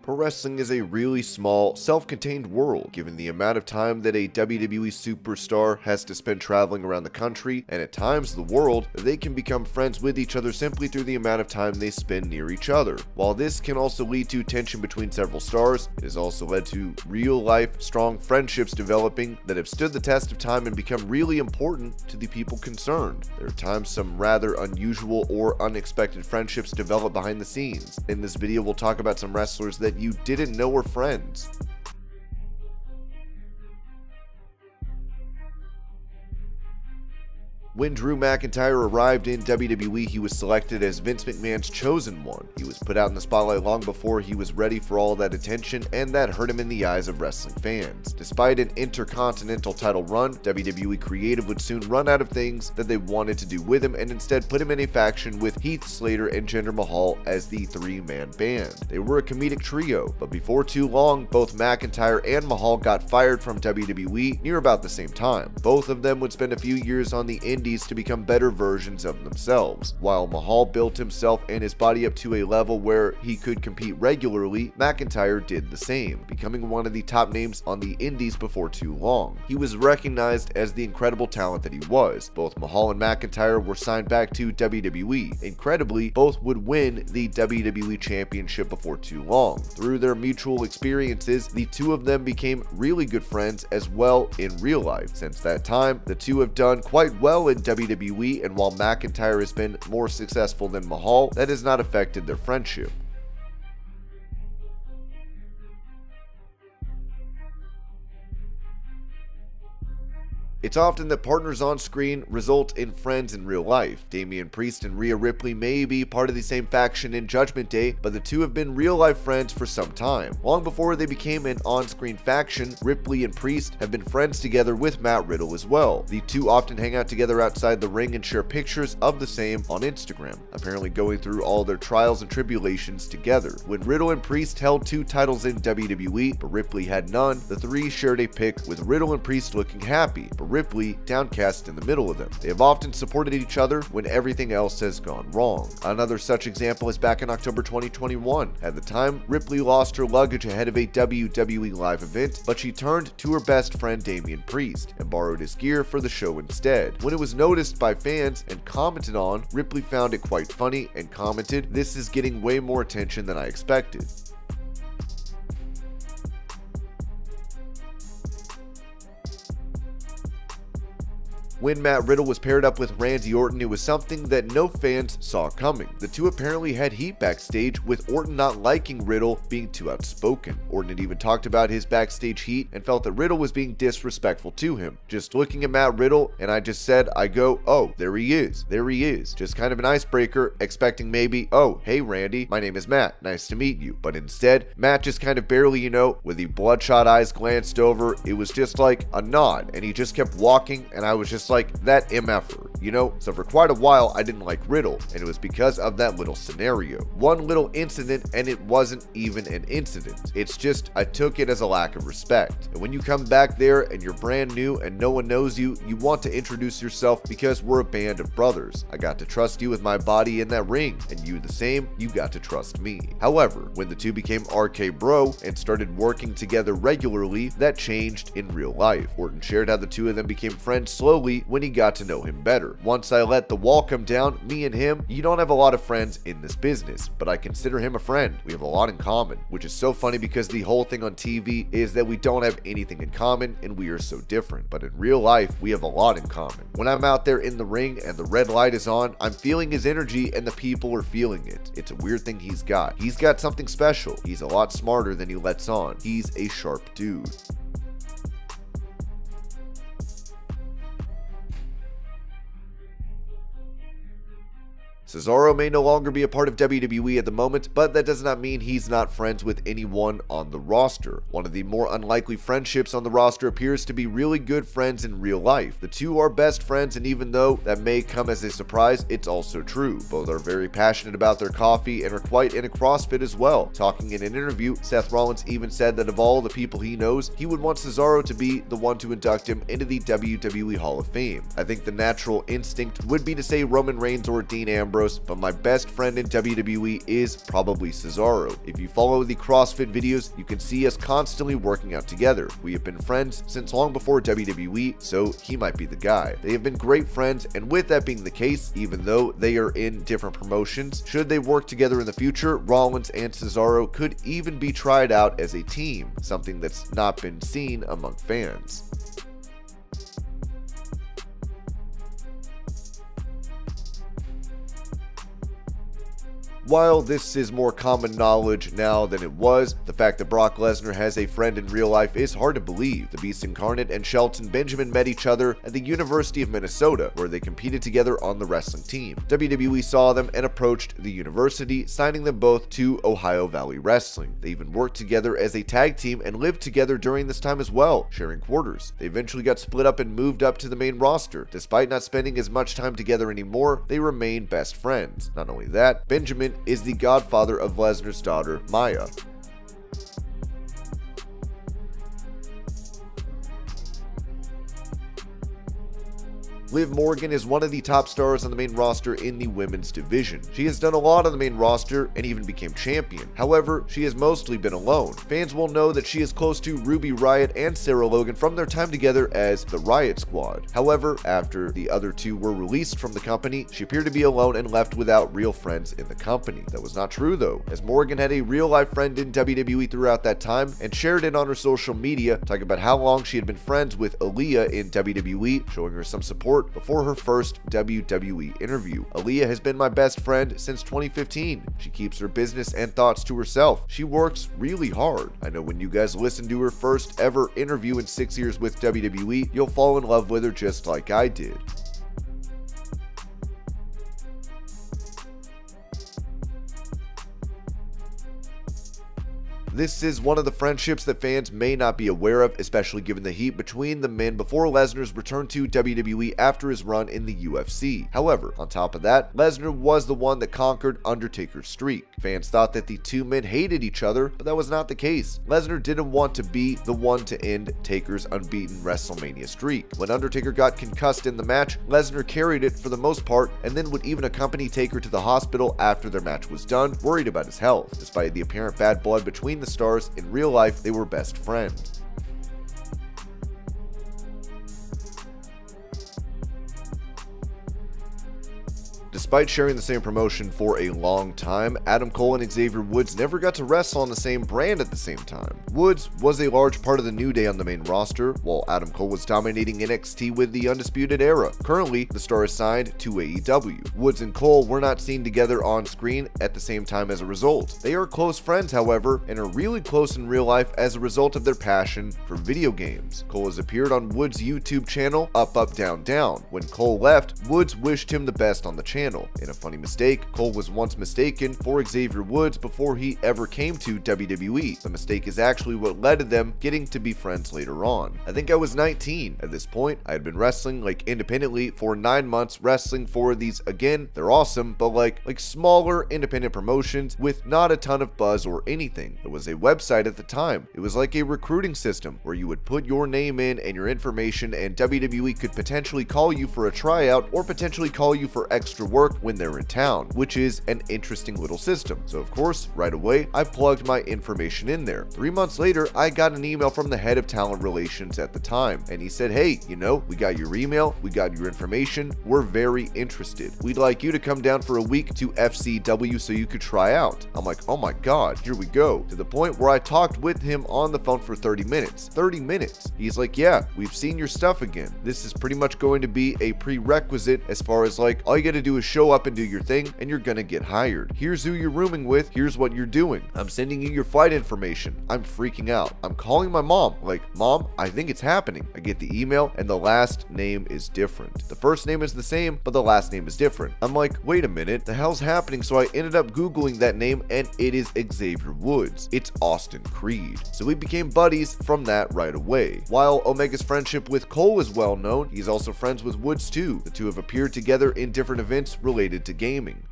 Pro wrestling is a really small, self-contained world, given the amount of time that a WWE superstar has to spend traveling around the country, and at times the world. They can become friends with each other simply through the amount of time they spend near each other. While this can also lead to tension between several stars, it has also led to real-life, strong friendships developing that have stood the test of time and become really important to the people concerned. There are times some rather unusual or unexpected friendships develop behind the scenes. In this video, we'll talk about some wrestlers that you didn't know were friends. When Drew McIntyre arrived in WWE, he was selected as Vince McMahon's chosen one. He was put out in the spotlight long before he was ready for all that attention, and that hurt him in the eyes of wrestling fans. Despite an intercontinental title run, WWE Creative would soon run out of things that they wanted to do with him and instead put him in a faction with Heath Slater and Jinder Mahal as the three-man band. They were a comedic trio, but before too long, both McIntyre and Mahal got fired from WWE near about the same time. Both of them would spend a few years on the indies to become better versions of themselves. While Mahal built himself and his body up to a level where he could compete regularly, McIntyre did the same, becoming one of the top names on the indies before too long. He was recognized as the incredible talent that he was. Both Mahal and McIntyre were signed back to WWE. Incredibly, both would win the WWE Championship before too long. Through their mutual experiences, the two of them became really good friends as well in real life. Since that time, the two have done quite well in WWE, and while McIntyre has been more successful than Mahal, that has not affected their friendship. It's often that partners on screen result in friends in real life. Damian Priest and Rhea Ripley may be part of the same faction in Judgment Day, but the two have been real-life friends for some time. Long before they became an on-screen faction, Ripley and Priest have been friends together with Matt Riddle as well. The two often hang out together outside the ring and share pictures of the same on Instagram, apparently going through all their trials and tribulations together. When Riddle and Priest held 2 titles in WWE, but Ripley had none, the three shared a pic with Riddle and Priest looking happy, but Ripley downcast in the middle of them. They have often supported each other when everything else has gone wrong. Another such example is back in October 2021. At the time, Ripley lost her luggage ahead of a WWE live event, but she turned to her best friend Damian Priest and borrowed his gear for the show instead. When it was noticed by fans and commented on, Ripley found it quite funny and commented, "This is getting way more attention than I expected." When Matt Riddle was paired up with Randy Orton, it was something that no fans saw coming. The two apparently had heat backstage, with Orton not liking Riddle being too outspoken. Orton had even talked about his backstage heat and felt that Riddle was being disrespectful to him. Just looking at Matt Riddle, and I just said, oh, there he is. Just kind of an icebreaker, expecting maybe, "Oh, hey Randy, my name is Matt, nice to meet you." But instead, Matt just kind of barely, with the bloodshot eyes glanced over, it was just like a nod, and he just kept walking, and I was just like, that MFer, So for quite a while, I didn't like Riddle, and it was because of that little scenario. One little incident, and it wasn't even an incident. It's just, I took it as a lack of respect. And when you come back there and you're brand new and no one knows you, you want to introduce yourself because we're a band of brothers. I got to trust you with my body in that ring, and you the same, you got to trust me. However, when the two became RK Bro and started working together regularly, that changed in real life. Orton shared how the two of them became friends slowly when he got to know him better. Once I let the wall come down, me and him, you don't have a lot of friends in this business, but I consider him a friend. We have a lot in common, which is so funny because the whole thing on TV is that we don't have anything in common and we are so different, but in real life, we have a lot in common. When I'm out there in the ring and the red light is on, I'm feeling his energy and the people are feeling it. It's a weird thing he's got. He's got something special. He's a lot smarter than he lets on. He's a sharp dude. Cesaro may no longer be a part of WWE at the moment, but that does not mean he's not friends with anyone on the roster. One of the more unlikely friendships on the roster appears to be really good friends in real life. The two are best friends, and even though that may come as a surprise, it's also true. Both are very passionate about their coffee and are quite into CrossFit as well. Talking in an interview, Seth Rollins even said that of all the people he knows, he would want Cesaro to be the one to induct him into the WWE Hall of Fame. I think the natural instinct would be to say Roman Reigns or Dean Ambrose, gross, but my best friend in WWE is probably Cesaro. If you follow the CrossFit videos, you can see us constantly working out together. We have been friends since long before WWE, so he might be the guy. They have been great friends, and with that being the case, even though they are in different promotions, should they work together in the future, Rollins and Cesaro could even be tried out as a team, something that's not been seen among fans. While this is more common knowledge now than it was, the fact that Brock Lesnar has a friend in real life is hard to believe. The Beast Incarnate and Shelton Benjamin met each other at the University of Minnesota, where they competed together on the wrestling team. WWE saw them and approached the university, signing them both to Ohio Valley Wrestling. They even worked together as a tag team and lived together during this time as well, sharing quarters. They eventually got split up and moved up to the main roster. Despite not spending as much time together anymore, they remain best friends. Not only that, Benjamin is the godfather of Lesnar's daughter, Maya. Liv Morgan is one of the top stars on the main roster in the women's division. She has done a lot on the main roster and even became champion. However, she has mostly been alone. Fans will know that she is close to Ruby Riott and Sarah Logan from their time together as the Riott Squad. However, after the other two were released from the company, she appeared to be alone and left without real friends in the company. That was not true though, as Morgan had a real-life friend in WWE throughout that time and shared it on her social media, talking about how long she had been friends with Aaliyah in WWE, showing her some support before her first WWE interview. Aaliyah has been my best friend since 2015. She keeps her business and thoughts to herself. She works really hard. I know when you guys listen to her first ever interview in 6 years with WWE, you'll fall in love with her just like I did. This is one of the friendships that fans may not be aware of, especially given the heat between the men before Lesnar's return to WWE after his run in the UFC. However, on top of that, Lesnar was the one that conquered Undertaker's streak. Fans thought that the two men hated each other, but that was not the case. Lesnar didn't want to be the one to end Taker's unbeaten WrestleMania streak. When Undertaker got concussed in the match, Lesnar carried it for the most part and then would even accompany Taker to the hospital after their match was done, worried about his health. Despite the apparent bad blood between the stars, in real life they were best friends. Despite sharing the same promotion for a long time, Adam Cole and Xavier Woods never got to wrestle on the same brand at the same time. Woods was a large part of the New Day on the main roster, while Adam Cole was dominating NXT with the Undisputed Era. Currently, the star is signed to AEW. Woods and Cole were not seen together on screen at the same time as a result. They are close friends, however, and are really close in real life as a result of their passion for video games. Cole has appeared on Woods' YouTube channel, Up Up Down Down. When Cole left, Woods wished him the best on the channel. In a funny mistake, Cole was once mistaken for Xavier Woods before he ever came to WWE. The mistake is actually what led to them getting to be friends later on. I think I was 19 at this point. I had been wrestling independently for 9 months, wrestling for these, again, they're awesome, but like smaller independent promotions with not a ton of buzz or anything. It was a website at the time. It was like a recruiting system where you would put your name in and your information, and WWE could potentially call you for a tryout or potentially call you for extra work when they're in town, which is an interesting little system. So of course, right away, I plugged my information in there. 3 months later, I got an email from the head of talent relations at the time, and he said, hey, we got your email, we got your information, we're very interested. We'd like you to come down for a week to FCW so you could try out. I'm like, oh my god, here we go. To the point where I talked with him on the phone for 30 minutes. 30 minutes. He's like, yeah, we've seen your stuff again. This is pretty much going to be a prerequisite as far as all you gotta do is show up and do your thing and you're gonna get hired. Here's who you're rooming with, here's what you're doing. I'm sending you your flight information. I'm freaking out. I'm calling my mom, Mom, I think it's happening. I get the email and the last name is different. The first name is the same, but the last name is different. I'm like, wait a minute, the hell's happening? So I ended up Googling that name and it is Xavier Woods. It's Austin Creed. So we became buddies from that right away. While Omega's friendship with Cole is well known, he's also friends with Woods too. The two have appeared together in different events related to gaming.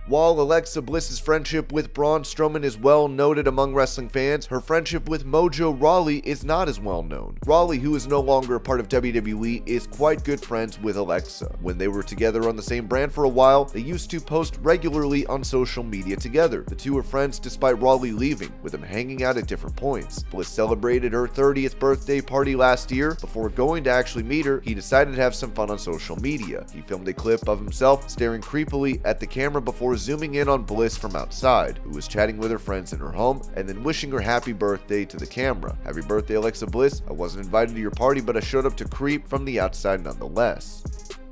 While Alexa Bliss's friendship with Braun Strowman is well noted among wrestling fans, her friendship with Mojo Rawley is not as well known. Rawley, who is no longer a part of WWE, is quite good friends with Alexa. When they were together on the same brand for a while, they used to post regularly on social media together. The two were friends despite Rawley leaving, with them hanging out at different points. Bliss celebrated her 30th birthday party last year. Before going to actually meet her, he decided to have some fun on social media. He filmed a clip of himself staring creepily at the camera before zooming in on Bliss from outside, who was chatting with her friends in her home and then wishing her happy birthday to the camera. "Happy birthday, Alexa Bliss. I wasn't invited to your party, but I showed up to creep from the outside nonetheless."